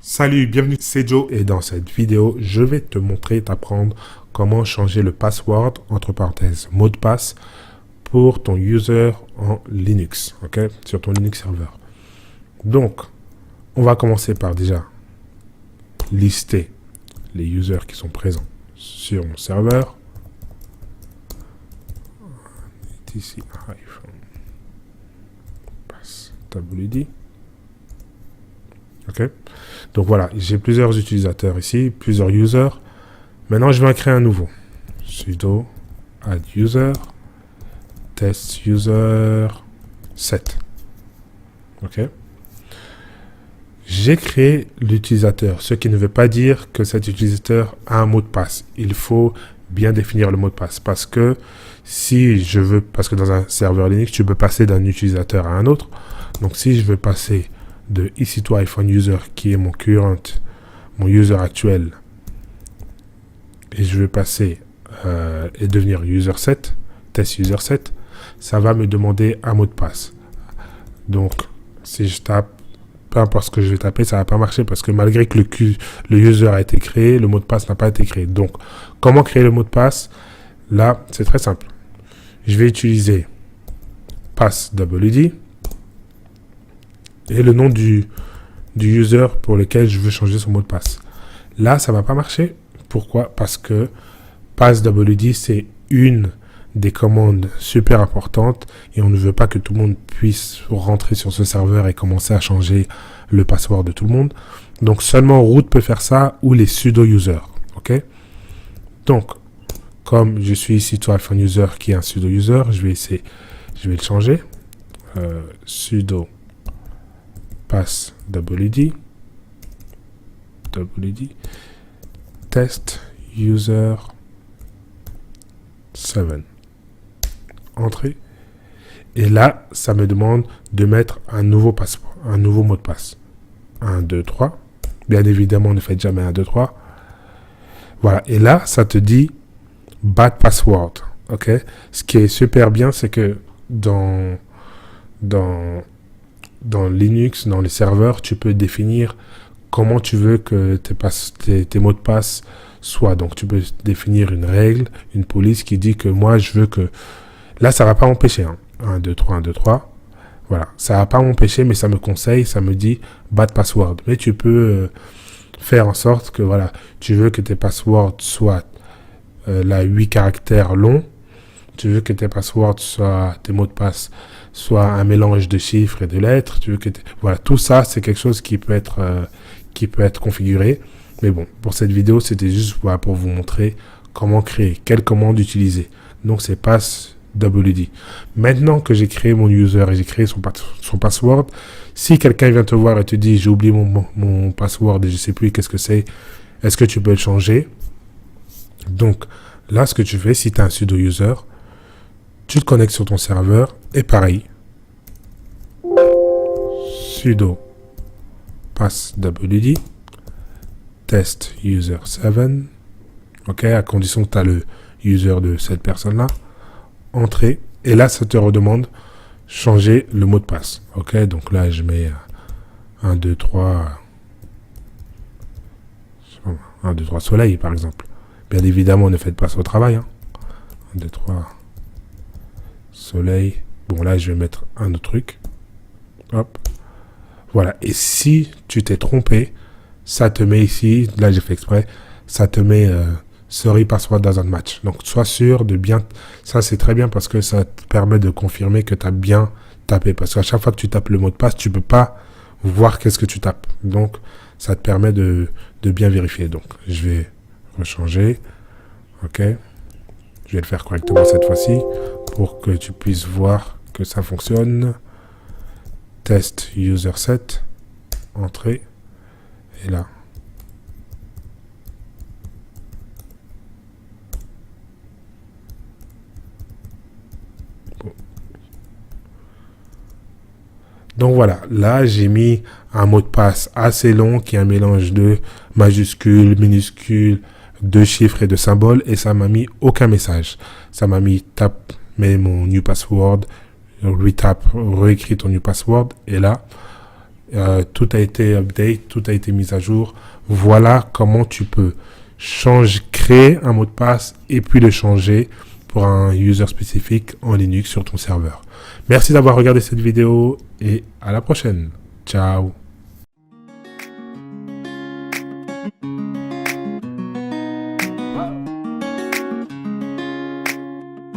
Salut, bienvenue, c'est Joe et dans cette vidéo, je vais te montrer, t'apprendre comment changer le password, entre parenthèses, mot de passe, pour ton user en Linux, ok, sur ton Linux serveur. Donc, on va commencer par déjà lister les users qui sont présents sur mon serveur. Ici, iPhone, passe WD. Ok, donc voilà, j'ai plusieurs utilisateurs ici, plusieurs users. Maintenant, je vais en créer un nouveau. Sudo add user test user 7. Ok, j'ai créé l'utilisateur, ce qui ne veut pas dire que cet utilisateur a un mot de passe. Il faut bien définir le mot de passe parce que si je veux, parce que dans un serveur Linux, tu peux passer d'un utilisateur à un autre. Donc si je veux passer de EC2 iPhone user qui est mon user actuel, et je veux passer et devenir user 7, test user 7, ça va me demander un mot de passe. Donc si je tape, peu importe ce que je vais taper, ça va pas marcher parce que malgré que le user a été créé, le mot de passe n'a pas été créé. Donc comment créer le mot de passe? Là, c'est très simple. Je vais utiliser passwd et le nom du user pour lequel je veux changer son mot de passe. Là, ça va pas marcher. Pourquoi? Parce que passwd, c'est une des commandes super importantes et on ne veut pas que tout le monde puisse rentrer sur ce serveur et commencer à changer le password de tout le monde. Donc, seulement root peut faire ça ou les sudo-users. Ok? Donc, comme je suis ici sur iPhone user qui est un sudo-user, je vais le changer. Sudo passwd test user 7. Entrée. Et là, ça me demande de mettre un nouveau passeport, un nouveau mot de passe. 1, 2, 3. Bien évidemment, ne faites jamais 1, 2, 3. Voilà. Et là, ça te dit bad password. Ok. Ce qui est super bien, c'est que dans Linux, dans les serveurs, tu peux définir comment tu veux que tes mots de passe soient. Donc, tu peux définir une règle, une police qui dit que moi, je veux que... Là, ça ne va pas m'empêcher. 1, 2, 3, 1, 2, 3. Voilà. Ça ne va pas m'empêcher, mais ça me conseille, ça me dit bad password. Mais tu peux faire en sorte que, voilà, tu veux que tes passwords soient 8 caractères longs. Tu veux que tes passwords soient, tes mots de passe soient un mélange de chiffres et de lettres. Tu veux que voilà, tout ça, c'est quelque chose qui peut être configuré. Mais bon, pour cette vidéo, c'était juste voilà, pour vous montrer comment créer, quelle commande utiliser. Donc, c'est passwd. Maintenant que j'ai créé mon user et j'ai créé son password, si quelqu'un vient te voir et te dit j'ai oublié mon password et je ne sais plus qu'est-ce que c'est, est-ce que tu peux le changer? Donc, là, ce que tu fais, si tu as un sudo-user, tu te connectes sur ton serveur et pareil, sudo passwd test user 7, ok, à condition que tu as le user de cette personne-là, entrée, et là, ça te redemande changer le mot de passe, ok, donc là, je mets 1, 2, 3, 1, 2, 3 soleil, par exemple. Bien évidemment, ne faites pas ça au travail, 1, 2, 3 soleil. Bon, là, je vais mettre un autre truc. Hop. Voilà. Et si tu t'es trompé, ça te met ici, là, j'ai fait exprès, ça te met sorry password doesn't match. Donc, sois sûr de bien... Ça, c'est très bien parce que ça te permet de confirmer que tu as bien tapé. Parce qu'à chaque fois que tu tapes le mot de passe, tu peux pas voir qu'est-ce que tu tapes. Donc, ça te permet de bien vérifier. Donc, je vais rechanger. Ok. Je vais le faire correctement cette fois-ci pour que tu puisses voir que ça fonctionne. Test user 7. Entrée. Et là. Bon. Donc voilà, là j'ai mis un mot de passe assez long qui est un mélange de majuscules, minuscules, de chiffres et de symboles et ça m'a mis aucun message. Ça m'a mis tape, mets mon new password, retap, réécris ton new password et là, tout a été update, tout a été mis à jour. Voilà comment tu peux créer un mot de passe et puis le changer pour un user spécifique en Linux sur ton serveur. Merci d'avoir regardé cette vidéo et à la prochaine. Ciao.